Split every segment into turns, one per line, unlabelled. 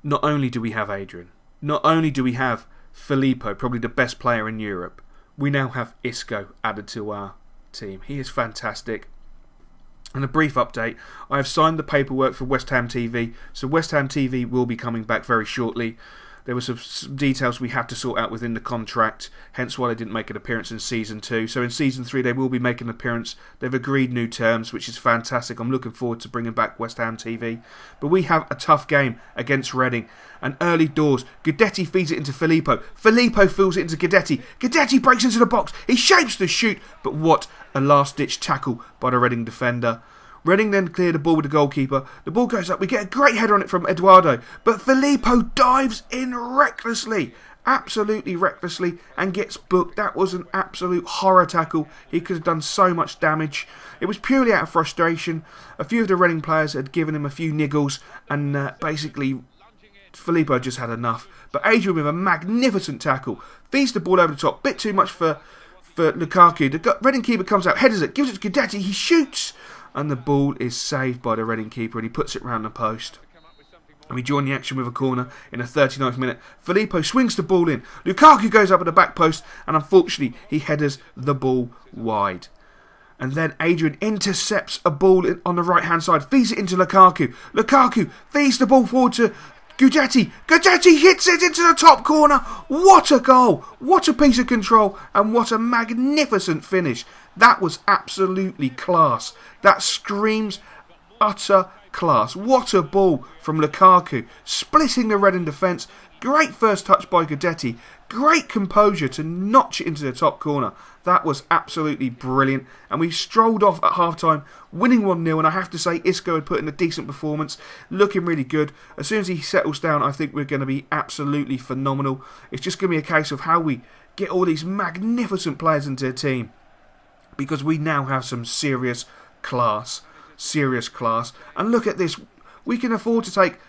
not only do we have Adrian, not only do we have Filippo, probably the best player in Europe, we now have Isco added to our team. He is fantastic. And a brief update, I have signed the paperwork for West Ham TV, so West Ham TV will be coming back very shortly. There were some details we had to sort out within the contract, hence why they didn't make an appearance in Season 2. So in Season 3 they will be making an appearance. They've agreed new terms, which is fantastic. I'm looking forward to bringing back West Ham TV. But we have a tough game against Reading. And early doors, Guidetti feeds it into Filippo. Filippo fills it into Guidetti. Guidetti breaks into the box. He shapes the shoot. But what a last-ditch tackle by the Reading defender. Reading then clear the ball with the goalkeeper. The ball goes up. We get a great header on it from Eduardo. But Filippo dives in recklessly. Absolutely recklessly. And gets booked. That was an absolute horror tackle. He could have done so much damage. It was purely out of frustration. A few of the Reading players had given him a few niggles. And basically, Filippo just had enough. But Adrian with a magnificent tackle. Feeds the ball over the top. Bit too much for Lukaku. The Reading keeper comes out. Headers it. Gives it to Guidetti. He shoots. And the ball is saved by the Reading keeper and he puts it round the post. And we join the action with a corner in the 39th minute. Filippo swings the ball in. Lukaku goes up at the back post and unfortunately he headers the ball wide. And then Adrian intercepts a ball on the right hand side. Feeds it into Lukaku. Lukaku feeds the ball forward to Guidetti. Guidetti hits it into the top corner. What a goal. What a piece of control. And what a magnificent finish. That was absolutely class. That screams utter class. What a ball from Lukaku. Splitting the Reading defence. Great first touch by Guidetti. Great composure to notch it into the top corner. That was absolutely brilliant. And we strolled off at half-time, winning 1-0. And I have to say, Isco had put in a decent performance. Looking really good. As soon as he settles down, I think we're going to be absolutely phenomenal. It's just going to be a case of how we get all these magnificent players into the team. Because we now have some serious class. Serious class. And look at this. We can afford to take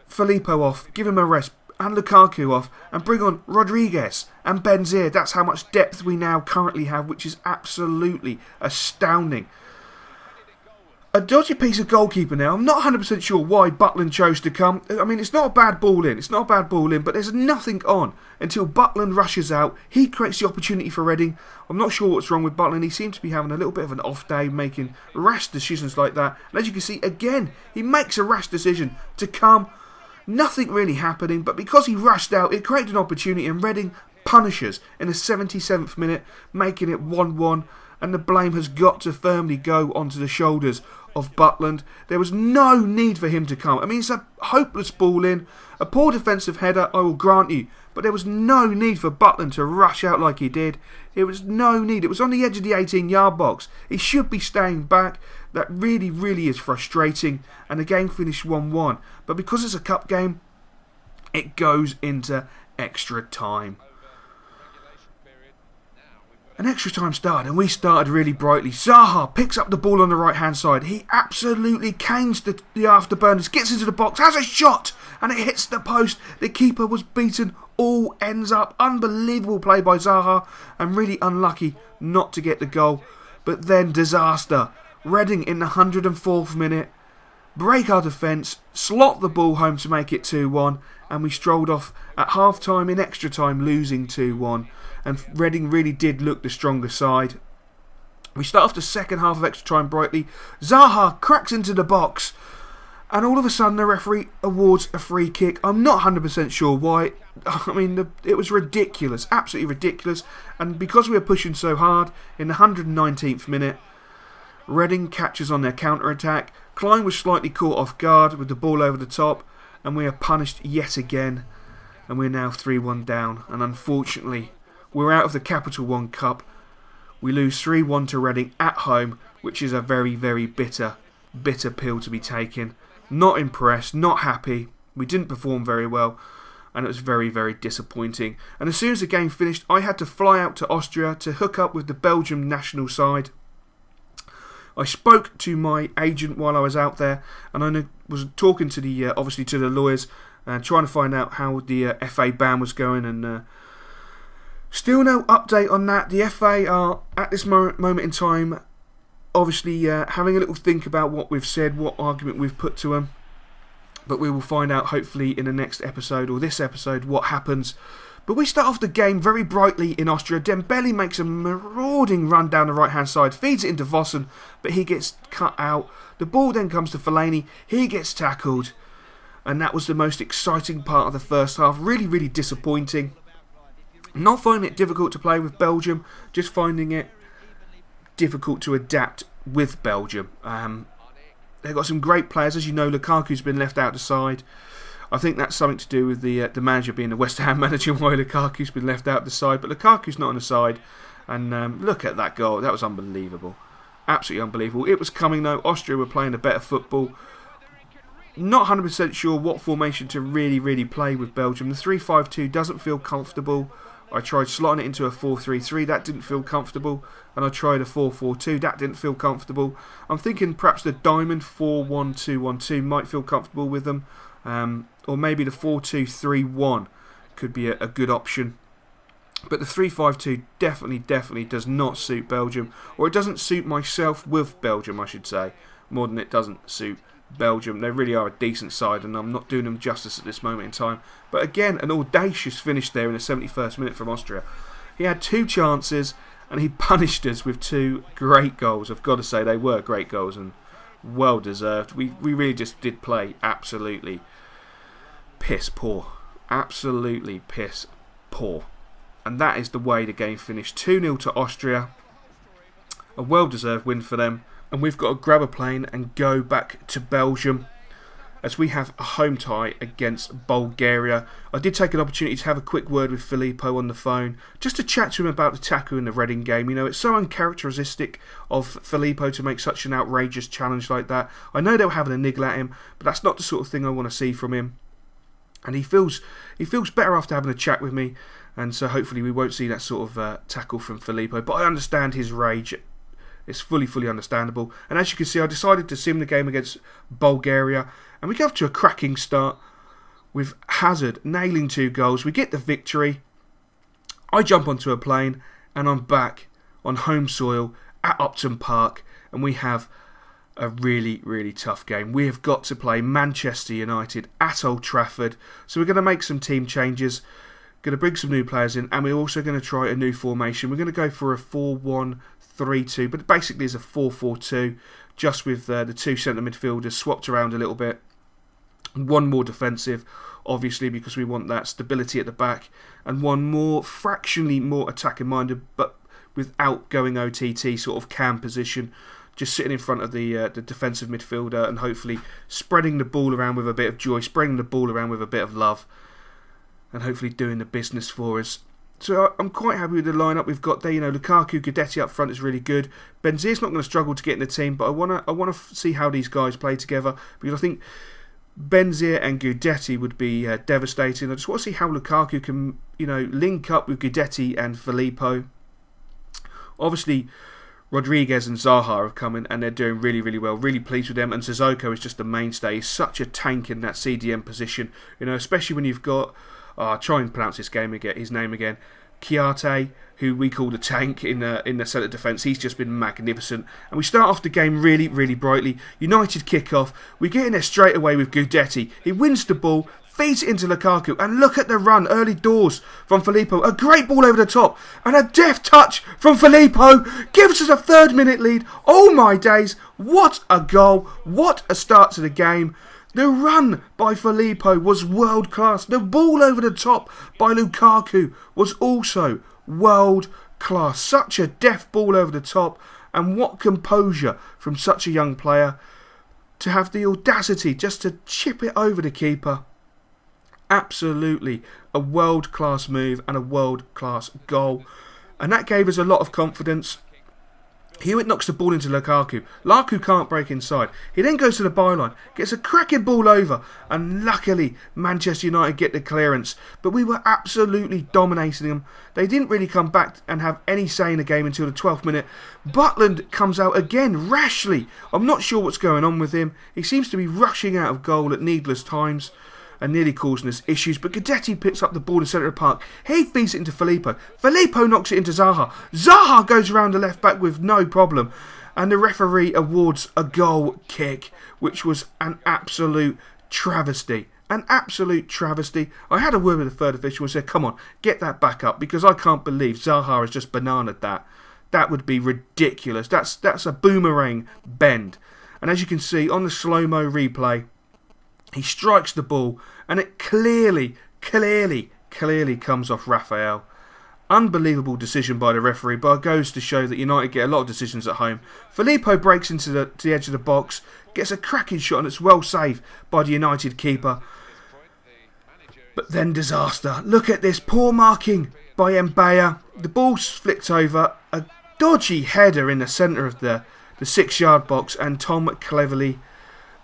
Filippo off, give him a rest, and Lukaku off, and bring on Rodriguez and Benzir. That's how much depth we now currently have, which is absolutely astounding. A dodgy piece of goalkeeper now. I'm not 100% sure why Butland chose to come. I mean, it's not a bad ball in. It's not a bad ball in, but there's nothing on until Butland rushes out. He creates the opportunity for Reading. I'm not sure what's wrong with Butland. He seems to be having a little bit of an off day, making rash decisions like that. And as you can see, again, he makes a rash decision to come. Nothing really happening, but because he rushed out, it created an opportunity, and Reading punishes in the 77th minute, making it 1-1. And the blame has got to firmly go onto the shoulders of Butland. There was no need for him to come. I mean, it's a hopeless ball in. A poor defensive header, I will grant you. But there was no need for Butland to rush out like he did. There was no need. It was on the edge of the 18-yard box. He should be staying back. That really, really is frustrating. And the game finished 1-1. But because it's a cup game, it goes into extra time. An extra time started and we started really brightly. Zaha picks up the ball on the right hand side. He absolutely canes the afterburners, gets into the box, has a shot and it hits the post. The keeper was beaten, all ends up. Unbelievable play by Zaha and really unlucky not to get the goal. But then disaster. Reading in the 104th minute break our defence, slot the ball home to make it 2-1 and we strolled off at half time in extra time losing 2-1. And Reading really did look the stronger side. We start off the second half of extra time brightly. Zaha cracks into the box. And all of a sudden the referee awards a free kick. I'm not 100% sure why. I mean, it was ridiculous. Absolutely ridiculous. And because we were pushing so hard, in the 119th minute, Reading catches on their counter-attack. Klein was slightly caught off guard with the ball over the top. And we are punished yet again. And we're now 3-1 down. And unfortunately, we're out of the Capital One Cup. We lose 3-1 to Reading at home, which is a very, very bitter pill to be taken. Not impressed, not happy. We didn't perform very well, and it was very, very disappointing. And as soon as the game finished, I had to fly out to Austria to hook up with the Belgium national side. I spoke to my agent while I was out there, and I was talking to the obviously to the lawyers, and trying to find out how the FA ban was going, and still no update on that. The FA are, at this moment in time, obviously having a little think about what we've said, what argument we've put to them. But we will find out hopefully in the next episode or this episode what happens. But we start off the game very brightly in Austria. Dembele makes a marauding run down the right hand side, feeds it into Vossen, but he gets cut out. The ball then comes to Fellaini, he gets tackled, and that was the most exciting part of the first half. Really, really disappointing. Not finding it difficult to play with Belgium, just finding it difficult to adapt with Belgium. They've got some great players. As you know, Lukaku's been left out the side. I think that's something to do with the manager being the West Ham manager and why Lukaku's been left out the side. But Lukaku's not on the side. And look at that goal. That was unbelievable. Absolutely unbelievable. It was coming though. Austria were playing a better football. Not 100% sure what formation to really play with Belgium. The 3-5-2 doesn't feel comfortable. I tried slotting it into a 4-3-3, that didn't feel comfortable. And I tried a 4-4-2, that didn't feel comfortable. I'm thinking perhaps the diamond 4-1-2-1-2 might feel comfortable with them. Or maybe the 4-2-3-1 could be a good option. But the 3-5-2 definitely does not suit Belgium. Or it doesn't suit myself with Belgium, I should say. More than it doesn't suit Belgium. They really are a decent side and I'm not doing them justice at this moment in time. But again, an audacious finish there in the 71st minute from Austria. He had 2 chances and he punished us with 2 great goals. I've got to say they were great goals and well deserved. We really just did play absolutely piss poor. Absolutely piss poor. And that is the way the game finished. 2-0 to Austria. A well deserved win for them. And we've got to grab a plane and go back to Belgium as we have a home tie against Bulgaria. I did take an opportunity to have a quick word with Filippo on the phone just to chat to him about the tackle in the Reading game. You know, it's so uncharacteristic of Filippo to make such an outrageous challenge like that. I know they were having a niggle at him, but that's not the sort of thing I want to see from him. And he feels better after having a chat with me, and so hopefully we won't see that sort of tackle from Filippo. But I understand his rage. It's fully understandable. And as you can see, I decided to sim the game against Bulgaria. And we get off to a cracking start with Hazard nailing 2 goals. We get the victory. I jump onto a plane and I'm back on home soil at Upton Park. And we have a really tough game. We have got to play Manchester United at Old Trafford. So we're going to make some team changes. Going to bring some new players in. And we're also going to try a new formation. We're going to go for a 4-1-3-2, but basically it's a 4-4-2, just with the 2 centre midfielders swapped around a little bit. 1 more defensive, obviously, because we want that stability at the back, and 1 more, fractionally more attacking minded, but without going OTT sort of cam position, just sitting in front of the defensive midfielder and hopefully spreading the ball around with a bit of joy, spreading the ball around with a bit of love, and hopefully doing the business for us. So I'm quite happy with the lineup we've got there. You know, Lukaku, Guidetti up front is really good. Benzier's not going to struggle to get in the team, but I want to see how these guys play together, because I think Benzier and Guidetti would be devastating. I just want to see how Lukaku can, you know, link up with Guidetti and Filippo. Obviously, Rodriguez and Zaha have come in and they're doing really well. Really pleased with them. And Sissoko is just a mainstay. He's such a tank in that CDM position. You know, especially when you've got, try and pronounce his name again. Kiarte, who we call the tank in the centre defence. He's just been magnificent. And we start off the game really brightly. United kick off. We get in there straight away with Guidetti. He wins the ball, feeds it into Lukaku, and look at the run early doors from Filippo. A great ball over the top and a deft touch from Filippo gives us a 3rd minute lead. Oh my days, what a goal, what a start to the game. The run by Filippo was world class. The ball over the top by Lukaku was also world class. Such a deft ball over the top, and what composure from such a young player to have the audacity just to chip it over the keeper. Absolutely a world class move and a world class goal, and that gave us a lot of confidence. Hewitt knocks the ball into Lukaku. Lukaku can't break inside. He then goes to the byline, gets a cracking ball over, and luckily Manchester United get the clearance. But we were absolutely dominating them. They didn't really come back and have any say in the game until the 12th minute. Butland comes out again, rashly. I'm not sure what's going on with him. He seems to be rushing out of goal at needless times and nearly causing us issues, but Guidetti picks up the ball in the centre of the park. He feeds it into Filippo. Filippo knocks it into Zaha. Zaha goes around the left back with no problem, and the referee awards a goal kick, which was an absolute travesty. An absolute travesty. I had a word with the third official and said, come on, get that back up, because I can't believe Zaha has just bananaed that. That would be ridiculous. That's a boomerang bend. And as you can see on the slow-mo replay, he strikes the ball and it clearly comes off Raphael. Unbelievable decision by the referee, but it goes to show that United get a lot of decisions at home. Filippo breaks into the edge of the box, gets a cracking shot, and it's well saved by the United keeper. But then disaster. Look at this poor marking by Mbaya. The ball's flicked over. A dodgy header in the centre of the 6-yard box, and Tom cleverly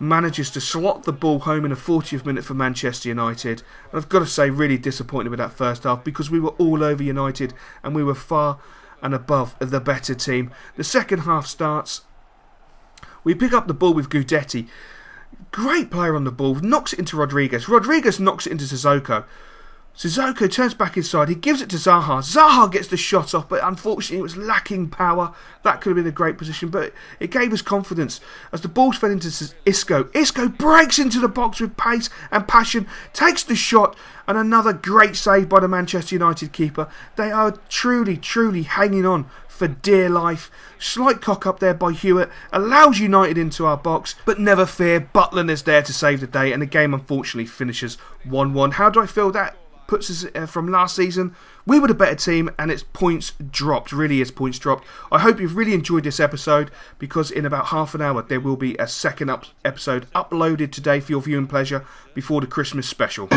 manages to slot the ball home in the 40th minute for Manchester United. And I've got to say, really disappointed with that first half, because we were all over United and we were far and above the better team. The second half starts. We pick up the ball with Gudetti. Great player on the ball. Knocks it into Rodriguez. Rodriguez knocks it into Sissoko. Sissoko turns back inside. He gives it to Zaha. Zaha gets the shot off, but unfortunately it was lacking power. That could have been a great position, but it gave us confidence. As the ball fell into Isco. Isco breaks into the box with pace and passion, takes the shot, and another great save by the Manchester United keeper. They are truly hanging on for dear life. Slight cock up there by Hewitt allows United into our box, but never fear, Butland is there to save the day, and the game unfortunately finishes 1-1. How do I feel that puts us from last season? We were the better team, and it's points dropped. Really is points dropped. I hope you've really enjoyed this episode, because in about half an hour there will be a second episode uploaded today for your viewing pleasure before the Christmas special.